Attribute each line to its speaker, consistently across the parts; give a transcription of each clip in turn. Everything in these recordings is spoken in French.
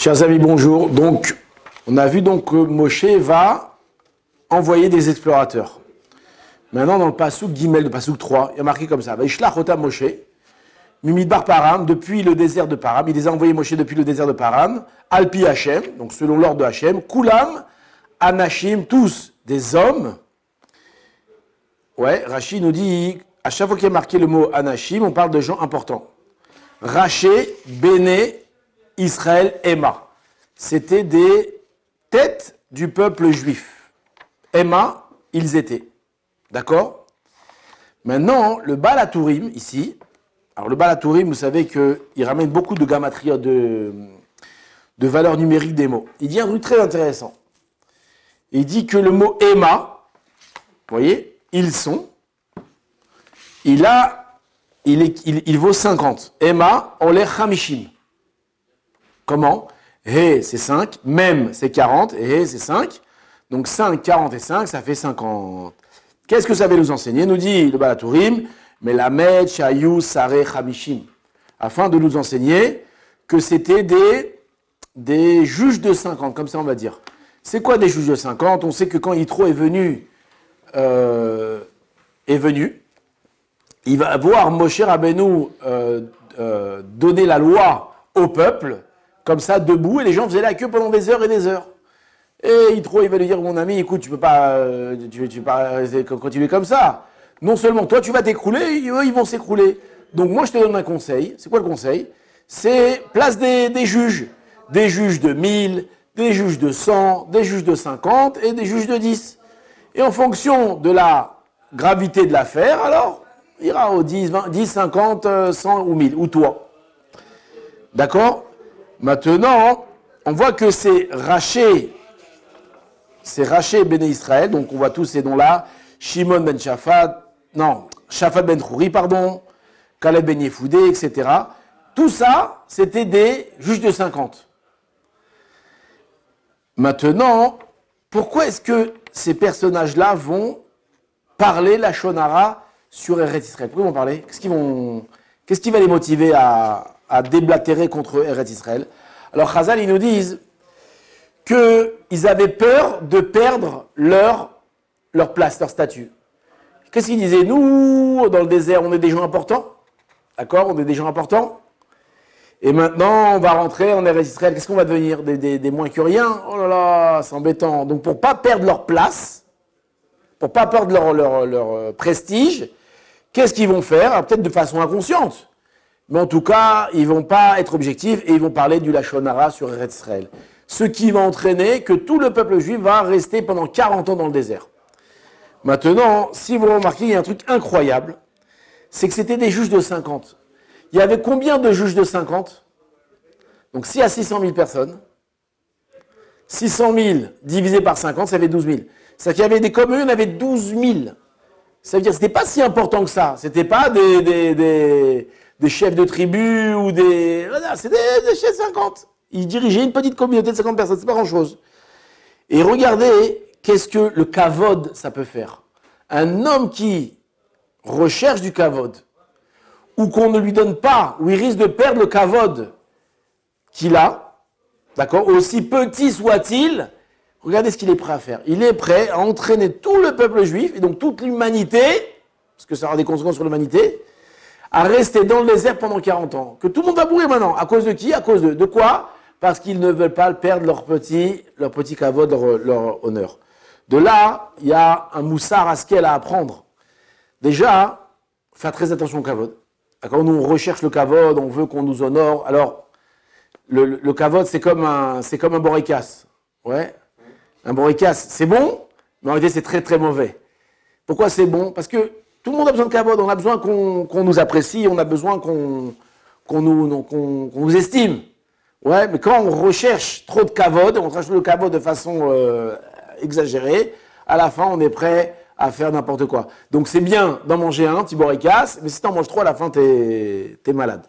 Speaker 1: Chers amis, bonjour. Donc, on a vu donc que Moshe va envoyer des explorateurs. Maintenant, dans le Passouk Gimel, le Passouk 3, il y a marqué comme ça. Vaishlach otam Moshe, Mimidbar Param, depuis le désert de Param. Il les a envoyés Moshe depuis le désert de Param. Alpi Hachem, donc selon l'ordre de Hachem. Kulam, Anashim, tous des hommes. Ouais, Rashi nous dit, à chaque fois qu'il y a marqué le mot Anashim, on parle de gens importants. Raché, Béné, Israël, Emma. C'était des têtes du peuple juif. Emma, ils étaient. D'accord? Maintenant, le Baal HaTurim, ici, alors le Baal HaTurim, vous savez qu'il ramène beaucoup de gamatria, de valeurs numériques des mots. Il dit un truc très intéressant. Il dit que le mot Emma, vous voyez, ils sont, il vaut 50. Emma, on les Hamishim. Comment? He, c'est 5. Mem, c'est 40. Et He, c'est 5. Donc 5, 40 et 5, ça fait 50. Qu'est-ce que ça veut nous enseigner? Nous dit le Baal HaTurim, Melamed, Shayu, Sareh, Hamishim. Afin de nous enseigner que c'était des juges de 50, comme ça on va dire. C'est quoi des juges de 50? On sait que quand Yitro est venu, il va voir Moshe Rabbeinu donner la loi au peuple, comme ça, debout, et les gens faisaient la queue pendant des heures et des heures. Et Yitro, il va lui dire, mon ami, écoute, tu peux pas continuer comme ça. Non seulement toi, tu vas t'écrouler, eux, ils vont s'écrouler. Donc moi, je te donne un conseil. C'est quoi le conseil? C'est place des juges. Des juges de 1000, des juges de 100, des juges de 50 et des juges de 10. Et en fonction de la gravité de l'affaire, alors, il ira au 10, 20, 10, 50, 100 ou 1000, ou toi. D'accord? Maintenant, on voit que c'est Raché Béné Israël, donc on voit tous ces noms-là, Shimon ben Shaphat, Shaphat ben Chouri, Caleb ben Yefoudé, etc. Tout ça, c'était des juges de 50. Maintenant, pourquoi est-ce que ces personnages-là vont parler la Shonara sur Eretz Israël? Pourquoi ils vont parler? Qu'est-ce qui va les motiver à déblatérer contre Eretz Israël? Alors, Chazal, ils nous disent qu'ils avaient peur de perdre leur place, leur statut. Qu'est-ce qu'ils disaient? Nous, dans le désert, on est des gens importants. D'accord? On est des gens importants. Et maintenant, on va rentrer en Eretz Israël. Qu'est-ce qu'on va devenir? Des moins que rien? Oh là là, c'est embêtant. Donc, pour ne pas perdre leur place, pour ne pas perdre leur prestige, qu'est-ce qu'ils vont faire? Alors, peut-être de façon inconsciente. Mais en tout cas, ils ne vont pas être objectifs et ils vont parler du Lachon Hara sur Eretz Israël. Ce qui va entraîner que tout le peuple juif va rester pendant 40 ans dans le désert. Maintenant, si vous remarquez, il y a un truc incroyable, c'est que c'était des juges de 50. Il y avait combien de juges de 50? Donc s'il y a 600 000 personnes, 600 000 divisé par 50, ça fait 12 000. C'est-à-dire qu'il y avait des communes, il y en avait 12 000. Ça veut dire que ce n'était pas si important que ça. Ce n'était pas des chefs de tribu ou des... C'était des chefs de 50. Ils dirigeaient une petite communauté de 50 personnes, c'est pas grand-chose. Et regardez, qu'est-ce que le kavod, ça peut faire. Un homme qui recherche du kavod, ou qu'on ne lui donne pas, ou il risque de perdre le kavod qu'il a, d'accord, aussi petit soit-il, regardez ce qu'il est prêt à faire. Il est prêt à entraîner tout le peuple juif, et donc toute l'humanité, parce que ça aura des conséquences sur l'humanité, à rester dans le désert pendant 40 ans. Que tout le monde va mourir maintenant. À cause de qui? À cause de quoi? Parce qu'ils ne veulent pas perdre leur petit kavod, leur honneur. De là, il y a un moussar askel à apprendre. Déjà, faire très attention au kavod. Quand nous on recherche le kavod, on veut qu'on nous honore. Alors, le kavod, c'est comme un borikas. Ouais. Un borikas, c'est bon, mais en réalité, c'est très très mauvais. Pourquoi c'est bon? Parce que tout le monde a besoin de kavod, on a besoin qu'on nous apprécie, on a besoin qu'on nous estime. Ouais, mais quand on recherche trop de kavod, on recherche le kavod de façon exagérée, à la fin, on est prêt à faire n'importe quoi. Donc c'est bien d'en manger un, petit borikas, mais si t'en manges trop, à la fin, t'es malade.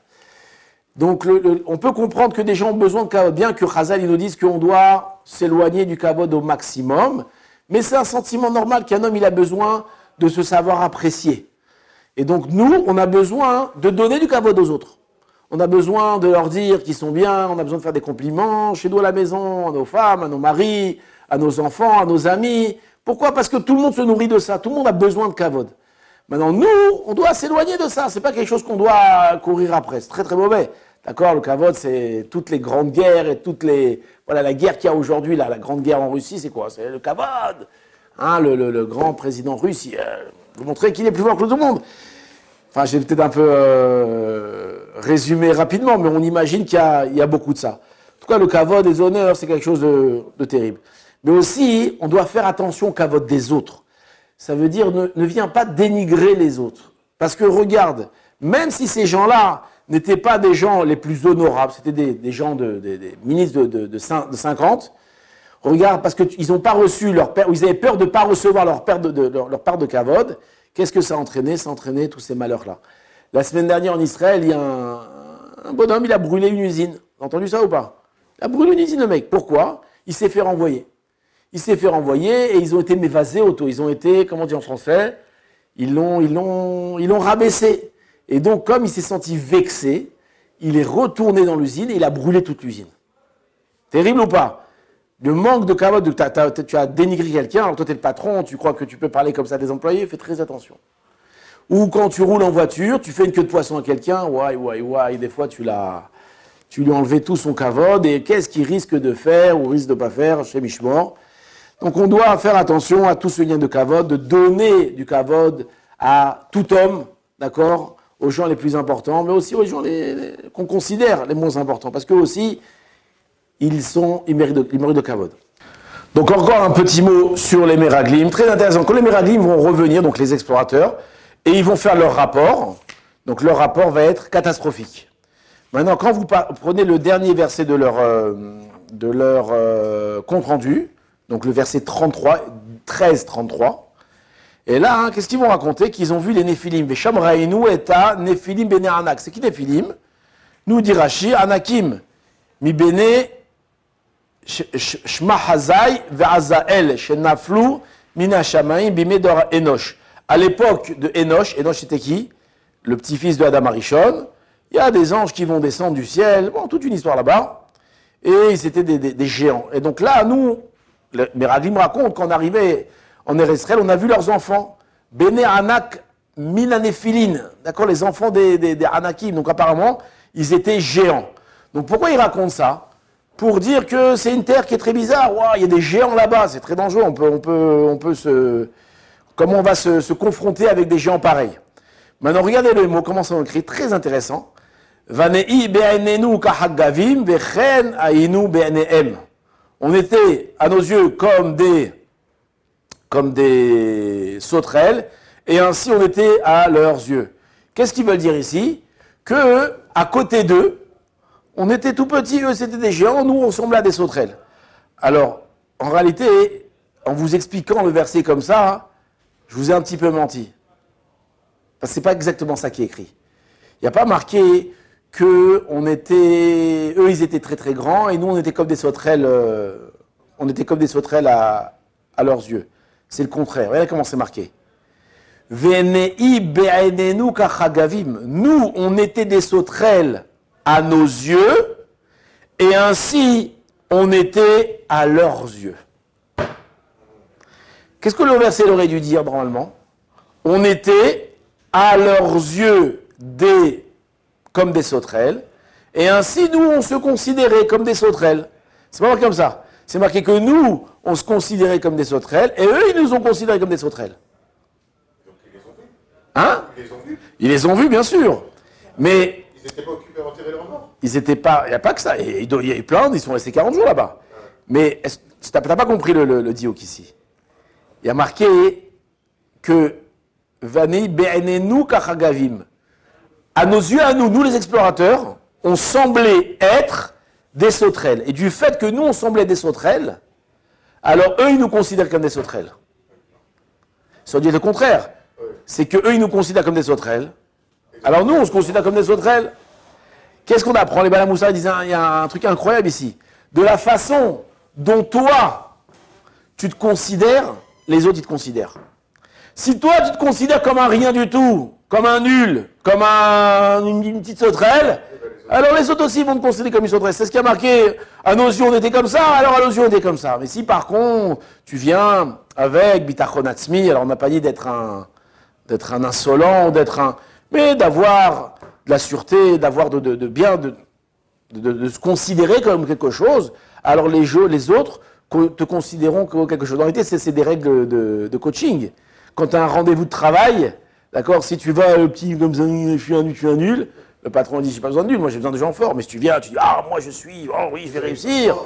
Speaker 1: Donc on peut comprendre que des gens ont besoin de kavod, bien que Chazal ils nous disent qu'on doit s'éloigner du kavod au maximum, mais c'est un sentiment normal qu'un homme il a besoin de se savoir apprécier. Et donc nous, on a besoin de donner du kavod aux autres. On a besoin de leur dire qu'ils sont bien, on a besoin de faire des compliments chez nous à la maison, à nos femmes, à nos maris, à nos enfants, à nos amis. Pourquoi? Parce que tout le monde se nourrit de ça, tout le monde a besoin de kavod. Maintenant, nous, on doit s'éloigner de ça, c'est pas quelque chose qu'on doit courir après, c'est très très mauvais. D'accord? Le kavod, c'est toutes les grandes guerres et toutes les... Voilà, la guerre qu'il y a aujourd'hui, là, la grande guerre en Russie, c'est quoi? C'est le kavod. Hein, le grand président russe, vous montrez qu'il est plus fort que tout le monde. Enfin, j'ai peut-être un peu résumé rapidement, mais on imagine qu'il y a beaucoup de ça. En tout cas, le kavod des honneurs, c'est quelque chose de terrible. Mais aussi, on doit faire attention au kavod des autres. Ça veut dire, ne viens pas dénigrer les autres. Parce que regarde, même si ces gens-là n'étaient pas des gens les plus honorables, c'était des gens, des ministres de 50, regarde, parce qu'ils n'ont pas reçu leur père, ou ils avaient peur de ne pas recevoir leur part de kavod. Qu'est-ce que ça a entraîné? Ça a entraîné tous ces malheurs-là. La semaine dernière en Israël, il y a un bonhomme, il a brûlé une usine. Vous avez entendu ça ou pas? Il a brûlé une usine, le mec. Pourquoi? Il s'est fait renvoyer. Il s'est fait renvoyer et ils ont été mévasés auto. Ils ont été, comment on dit en français? Ils l'ont rabaissé. Et donc, comme il s'est senti vexé, il est retourné dans l'usine et il a brûlé toute l'usine. Terrible ou pas? Le manque de kavod, tu as dénigré quelqu'un, alors toi tu es le patron, tu crois que tu peux parler comme ça à des employés, fais très attention. Ou quand tu roules en voiture, tu fais une queue de poisson à quelqu'un, ouais, des fois tu lui as enlevé tout son kavod, et qu'est-ce qu'il risque de faire ou risque de ne pas faire chez Mishmor. Donc on doit faire attention à tout ce lien de kavod, de donner du kavod à tout homme, d'accord, aux gens les plus importants, mais aussi aux gens qu'on considère les moins importants, parce qu'eux aussi, ils méritent de kavod. Donc encore un petit mot sur les Meraglim, très intéressant. Quand les Meraglim vont revenir, donc les explorateurs, et ils vont faire leur rapport, donc leur rapport va être catastrophique. Maintenant, quand vous prenez le dernier verset de leur compte-rendu, donc le verset 13-33, et là, qu'est-ce qu'ils vont raconter? Qu'ils ont vu les Néphilim. Vesham Raïnou et à Néphilim Bene Anak. C'est qui Néphilim? Nous dit Rashi, Anakim, mi Bene Shma Hazai ve'Azael shenaflu mina shamaim bimedor Enosh. À l'époque de Enosh c'était qui? Le petit-fils de Adam Arishon. Il y a des anges qui vont descendre du ciel. Bon, toute une histoire là-bas. Et c'était des géants. Et donc là, nous, les Meraglim racontent qu'on arrivait en Eretz Israël, on a vu leurs enfants. Bene Anak mina Nephilin. D'accord, les enfants des Anakim. Donc apparemment, ils étaient géants. Donc pourquoi ils racontent ça? Pour dire que c'est une terre qui est très bizarre. Wow, il y a des géants là-bas, c'est très dangereux. Comment on va se confronter avec des géants pareils? Maintenant, regardez le mot, comment ça écrit, très intéressant. Vanei be'enenu kahagavim vechen ainu be'enehem. On était, à nos yeux, comme des sauterelles, et ainsi on était à leurs yeux. Qu'est-ce qu'ils veulent dire ici? Que à côté d'eux, on était tout petits, eux c'était des géants, nous on ressemblait à des sauterelles. Alors, en réalité, en vous expliquant le verset comme ça, je vous ai un petit peu menti. Parce que ce n'est pas exactement ça qui est écrit. Il n'y a pas marqué que eux ils étaient très très grands et nous on était comme des sauterelles, à leurs yeux. C'est le contraire. Regardez comment c'est marqué. Venei be'enenu kachagavim. Nous, on était des sauterelles à nos yeux, et ainsi, on était à leurs yeux. Qu'est-ce que le verset aurait dû dire, normalement? On était à leurs yeux comme des sauterelles, et ainsi, nous, on se considérait comme des sauterelles. C'est pas marqué comme ça. C'est marqué que nous, on se considérait comme des sauterelles, et eux, ils nous ont considérés comme des sauterelles.
Speaker 2: Donc, ils les ont vus.
Speaker 1: Hein?
Speaker 2: Ils les ont vus.
Speaker 1: Ils les ont vus, bien sûr. Mais
Speaker 2: Ils n'étaient pas occupés à enterrer leurs morts.
Speaker 1: ils n'étaient pas... Il n'y a pas que ça. Il y a eu plein, ils sont restés 40 jours là-bas. Mais tu n'as pas compris le diouk ici. Il y a marqué que Vani be'enenu kachagavim. À nos yeux, à nous les explorateurs, on semblait être des sauterelles. Et du fait que nous, on semblait des sauterelles, alors eux, ils nous considèrent comme des sauterelles. Ça veut dire le contraire. C'est que eux, ils nous considèrent comme des sauterelles. Alors nous, on se considère comme des sauterelles. Qu'est-ce qu'on apprend? Les Balamoussa disent, il y a un truc incroyable ici. De la façon dont toi, tu te considères, les autres, ils te considèrent. Si toi, tu te considères comme un rien du tout, comme un nul, comme une petite sauterelle, alors les autres aussi vont te considérer comme une sauteresse. C'est ce qui a marqué, à nos yeux on était comme ça, alors à nos yeux on était comme ça. Mais si par contre, tu viens avec bitachon atzmi, alors on n'a pas dit d'être un insolent, mais d'avoir de la sûreté, d'avoir de se considérer comme quelque chose, alors les autres te considéreront comme quelque chose. En réalité, c'est des règles de coaching. Quand tu as un rendez-vous de travail, d'accord, si tu vas petit comme ça, je suis un nul, le patron dit, j'ai pas besoin de nul, moi j'ai besoin de gens forts. Mais si tu viens, tu dis, ah, moi je suis, oh oui, je vais réussir.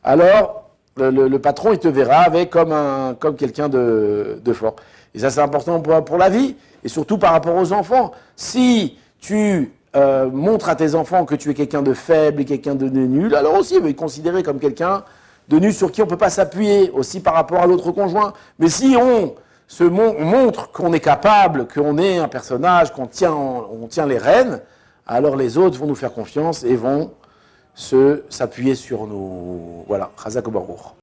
Speaker 1: Alors, le patron, il te verra avec comme quelqu'un de fort. Et ça, c'est important pour la vie, et surtout par rapport aux enfants. Si tu montres à tes enfants que tu es quelqu'un de faible et quelqu'un de nul, alors aussi, ils vont être considérés comme quelqu'un de nul sur qui on ne peut pas s'appuyer, aussi par rapport à l'autre conjoint. Mais si on montre qu'on est capable, qu'on est un personnage, qu'on tient les rênes, alors les autres vont nous faire confiance et vont s'appuyer sur nous. Voilà, Chazak Baruch.